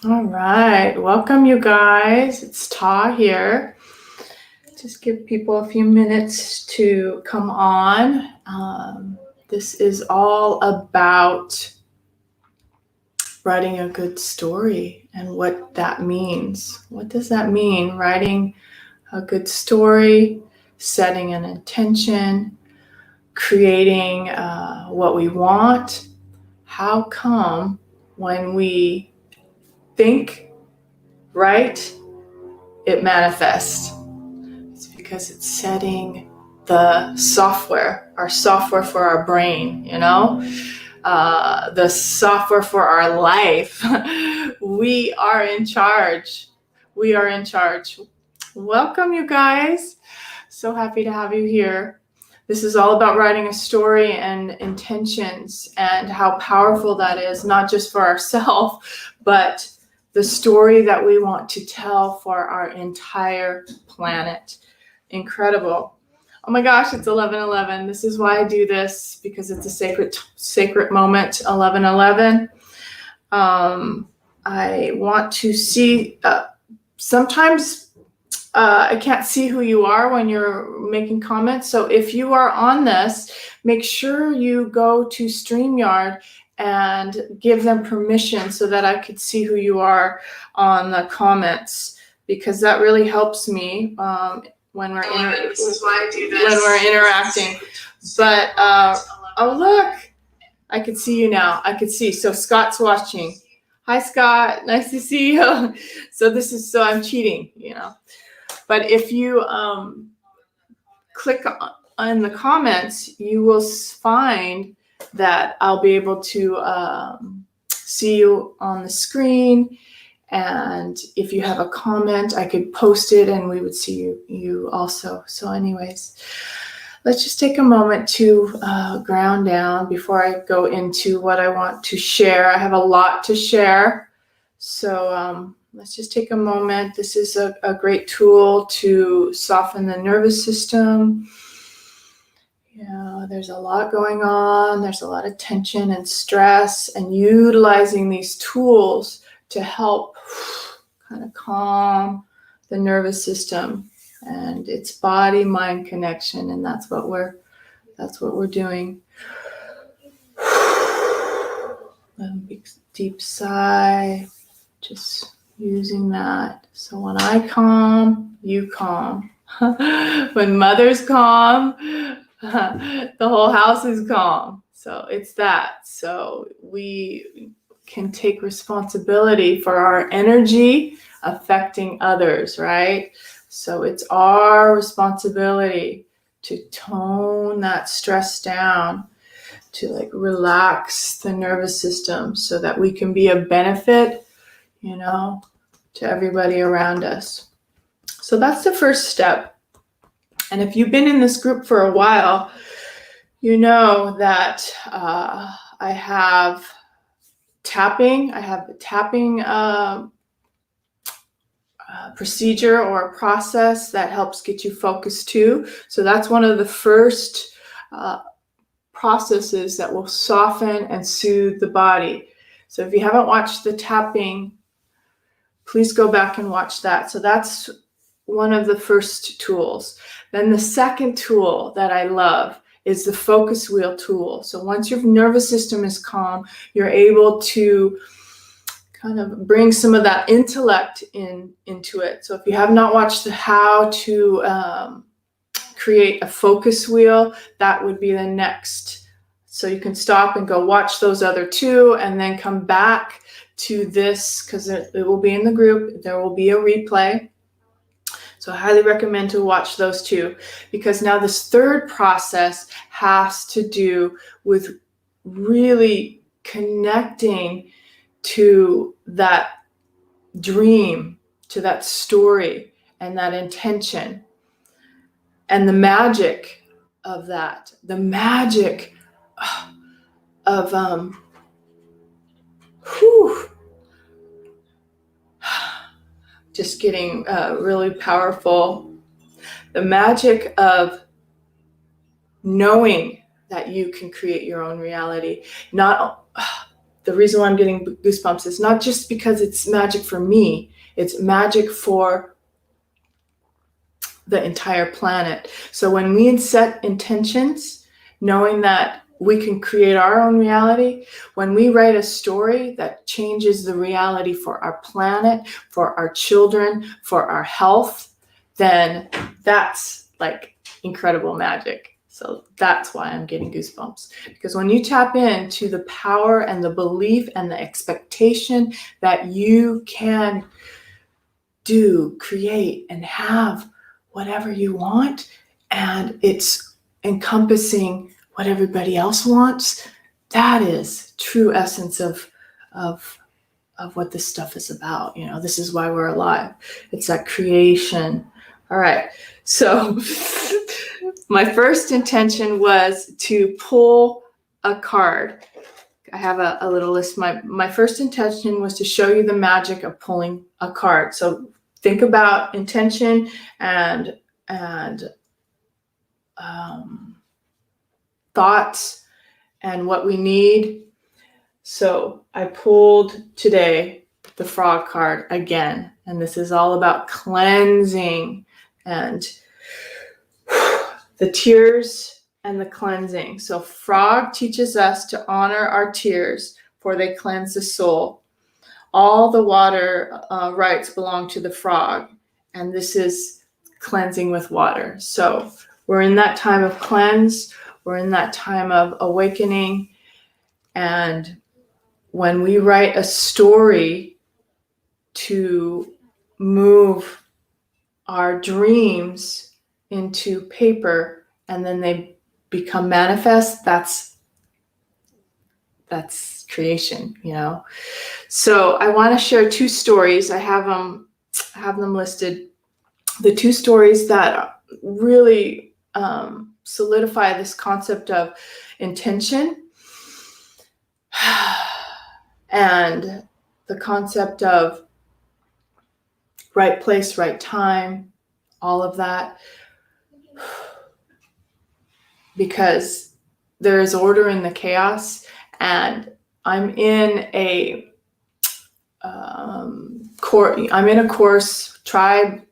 All right, welcome you guys. It's Ta here. Just give people a few minutes to come on. This is all about writing a good story and what that means. What does that mean? Writing a good story, setting an intention, creating what we want. How come when we think right, it manifests? It's because it's setting the software, our software for our brain, the software for our life. We are in charge. We are in charge. Welcome, you guys. So happy to have you here. This is all about writing a story and intentions and how powerful that is, not just for ourselves, but the story that we want to tell for our entire planet. Incredible. Oh my gosh, it's 11:11. This is why I do this, because it's a sacred moment, 11:11. I want to see, sometimes I can't see who you are when you're making comments. So if you are on this, make sure you go to StreamYard and give them permission so that I could see who you are on the comments, because that really helps me when we're interacting. But oh look, I can see you now. I can see. So Scott's watching. Hi Scott, nice to see you. So I'm cheating, But if you click on the comments, you will find that I'll be able to see you on the screen. And if you have a comment, I could post it and we would see you also. So anyways, let's just take a moment to ground down before I go into what I want to share. I have a lot to share. So let's just take a moment. This is a great tool to soften the nervous system. There's a lot going on. There's a lot of tension and stress, and utilizing these tools to help kind of calm the nervous system and its body-mind connection. And that's what we're doing. Let a big deep sigh. Just using that. So when I calm, you calm. When mother's calm, the whole house is calm. So it's that. So we can take responsibility for our energy affecting others, right? So it's our responsibility to tone that stress down, to relax the nervous system so that we can be a benefit to everybody around us. So that's the first step. And if you've been in this group for a while, you know that I have tapping. I have a tapping procedure or process that helps get you focused too. So that's one of the first processes that will soften and soothe the body. So if you haven't watched the tapping, please go back and watch that. So that's one of the first tools. Then the second tool that I love is the focus wheel tool. So once your nervous system is calm, you're able to kind of bring some of that intellect into it. So if you have not watched how to create a focus wheel, that would be the next. So you can stop and go watch those other two and then come back to this, because it will be in the group. There will be a replay. So I highly recommend to watch those two, because now this third process has to do with really connecting to that dream, to that story, and that intention, and the magic of that, the magic of just getting really powerful. The magic of knowing that you can create your own reality. Not the reason why I'm getting goosebumps is not just because it's magic for me, it's magic for the entire planet. So when we set intentions, knowing that we can create our own reality, when we write a story that changes the reality for our planet, for our children, for our health, then that's like incredible magic. So that's why I'm getting goosebumps. Because when you tap into the power and the belief and the expectation that you can do, create, and have whatever you want, and it's encompassing what everybody else wants, that is true essence of what this stuff is about. You know, this is why we're alive. It's that creation. All right. So my first intention was to pull a card. I have a little list. My first intention was to show you the magic of pulling a card. So think about intention and thoughts and what we need. So I pulled today the frog card again, and this is all about cleansing and the tears and the cleansing. So frog teaches us to honor our tears, for they cleanse the soul. All the water rights belong to the frog, and this is cleansing with water. So we're in that time of cleanse. We're in that time of awakening. And when we write a story to move our dreams into paper and then they become manifest, that's creation, you know. So I want to share two stories. I have them listed. The two stories that really solidify this concept of intention and the concept of right place, right time, all of that. Because there is order in the chaos, and I'm in a course, tribe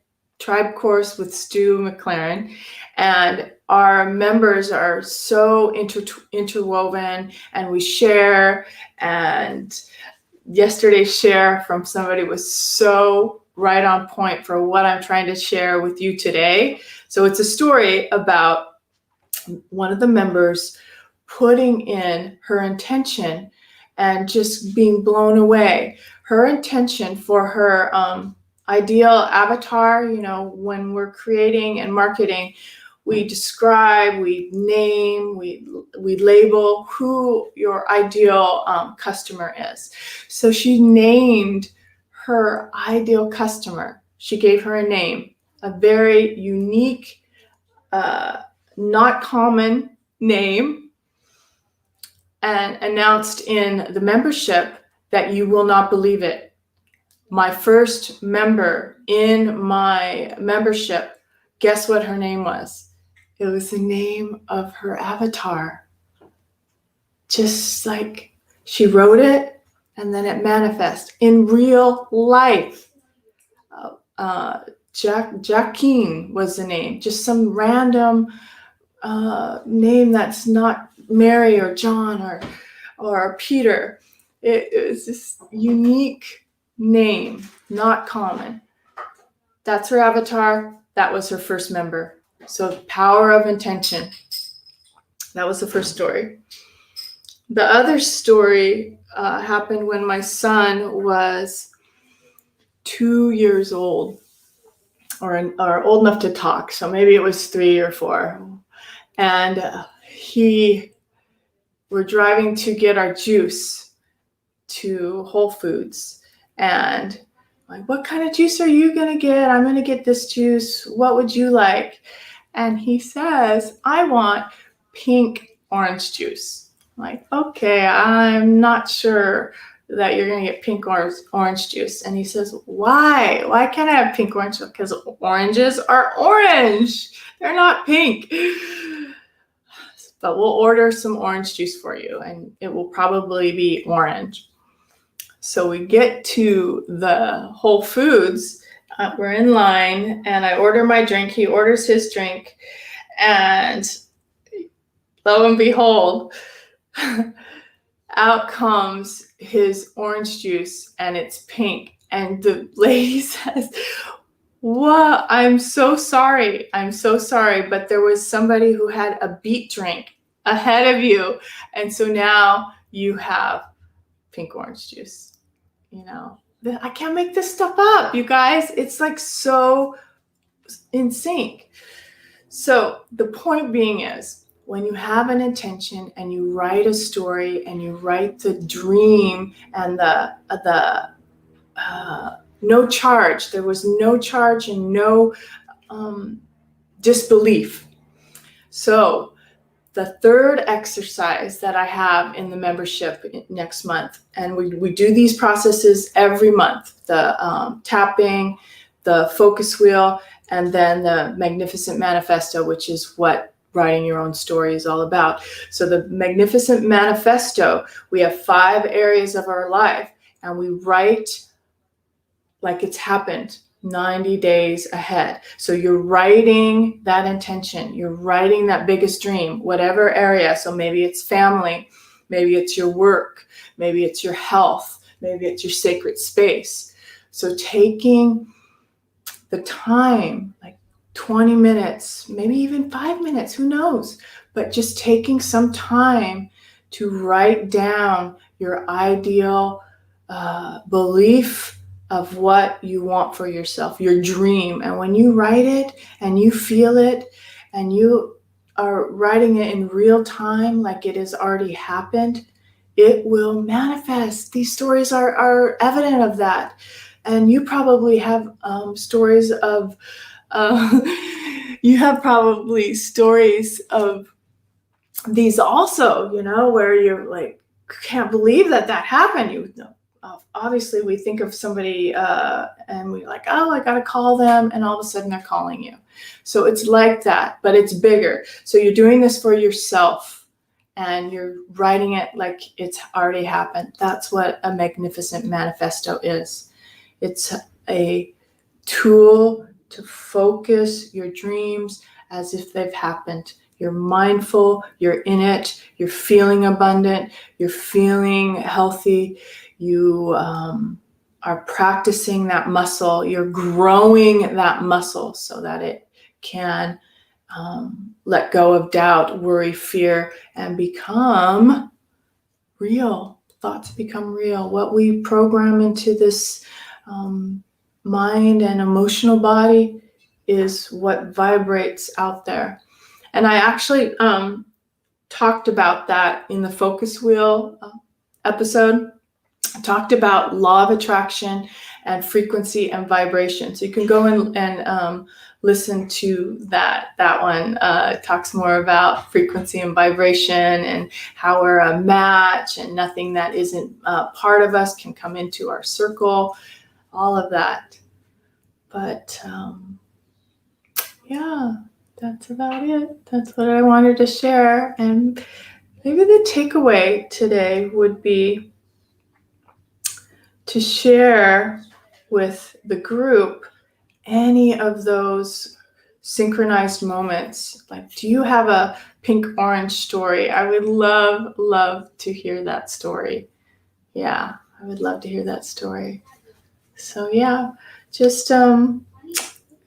course with Stu McLaren, and our members are so interwoven, and we share. And yesterday's share from somebody was so right on point for what I'm trying to share with you today. So it's a story about one of the members putting in her intention and just being blown away. Her intention for her ideal avatar, you know, when we're creating and marketing, we describe, we name, we label who your ideal customer is. So she named her ideal customer. She gave her a name, a very unique, not common name, and announced in the membership that you will not believe it. My first member in my membership, guess what her name was? It was the name of her avatar. Just like she wrote it and then it manifests in real life. Jacqueline was the name, just some random name that's not Mary or John or Peter. It was this unique name, not common. That's her avatar. That was her first member. So power of intention. That was the first story. The other story happened when my son was 2 years old, or old enough to talk. So maybe it was 3 or 4. And we're driving to get our juice to Whole Foods. And like, what kind of juice are you going to get? I'm going to get this juice. What would you like? And he says, I want pink orange juice. I'm like, okay, I'm not sure that you're going to get pink orange juice. And he says, why? Why can't I have pink orange? Because oranges are orange. They're not pink. but we'll order some orange juice for you, and it will probably be orange. So we get to the Whole Foods, we're in line, and I order my drink, he orders his drink, and lo and behold, out comes his orange juice, and it's pink. And the lady says, "What? I'm so sorry. I'm so sorry. But there was somebody who had a beet drink ahead of you. And so now you have pink orange juice." You know, I can't make this stuff up, you guys. It's like so in sync. So the point being is, when you have an intention and you write a story and you write the dream and the no charge, there was no charge and no disbelief. So the third exercise that I have in the membership next month, and we do these processes every month, the tapping, the focus wheel, and then the Magnificent Manifesto, which is what writing your own story is all about. So the Magnificent Manifesto, we have 5 areas of our life, and we write like it's happened 90 days ahead. So you're writing that intention, you're writing that biggest dream, whatever area. So maybe it's family, maybe it's your work, maybe it's your health, maybe it's your sacred space. So taking the time, like 20 minutes, maybe even 5 minutes, who knows, but just taking some time to write down your ideal belief of what you want for yourself, your dream. And when you write it and you feel it and you are writing it in real time, like it has already happened, it will manifest. These stories are evident of that. And you probably have stories of, you have probably stories of these also, you know, where you're like, can't believe that happened. You know, obviously we think of somebody and we're like, oh, I got to call them. And all of a sudden they're calling you. So it's like that, but it's bigger. So you're doing this for yourself and you're writing it like it's already happened. That's what a Magnificent Manifesto is. It's a tool to focus your dreams as if they've happened. You're mindful, you're in it, you're feeling abundant, you're feeling healthy, you are practicing that muscle, you're growing that muscle so that it can let go of doubt, worry, fear, and become real. Thoughts become real. What we program into this mind and emotional body is what vibrates out there. And I actually talked about that in the focus wheel episode. I talked about law of attraction and frequency and vibration. So you can go and listen to that. That one talks more about frequency and vibration and how we're a match and nothing that isn't part of us can come into our circle, all of that. But yeah, that's about it. That's what I wanted to share. And maybe the takeaway today would be to share with the group any of those synchronized moments. Like, do you have a pink orange story? I would love to hear that story. Yeah, I would love to hear that story. So yeah, just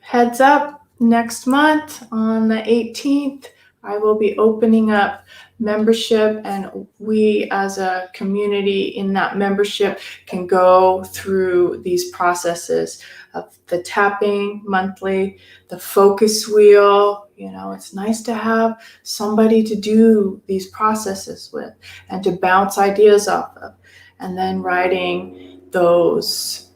heads up, next month on the 18th, I will be opening up membership, and we as a community in that membership can go through these processes of the tapping monthly, the focus wheel. You know, it's nice to have somebody to do these processes with and to bounce ideas off of, and then writing those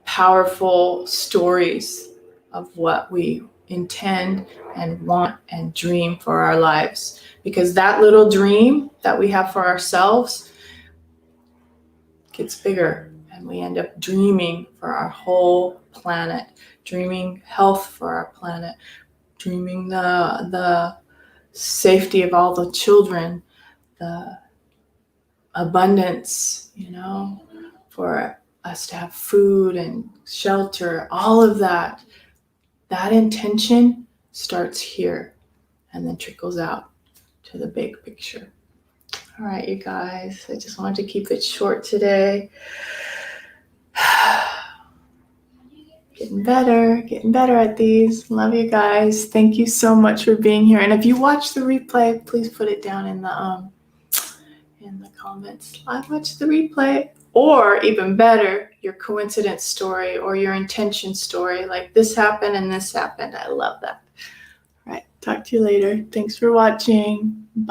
powerful stories of what we intend and want and dream for our lives. Because that little dream that we have for ourselves gets bigger, and we end up dreaming for our whole planet, dreaming health for our planet, dreaming the safety of all the children, the abundance, for us to have food and shelter, all of that. That intention starts here and then trickles out to the big picture. All right, you guys, I just wanted to keep it short today. Getting better at these. Love you guys. Thank you so much for being here. And if you watch the replay, please put it down in the comments. I watched the replay. Or even better, your coincidence story or your intention story. Like this happened and this happened. I love that. All right. Talk to you later. Thanks for watching.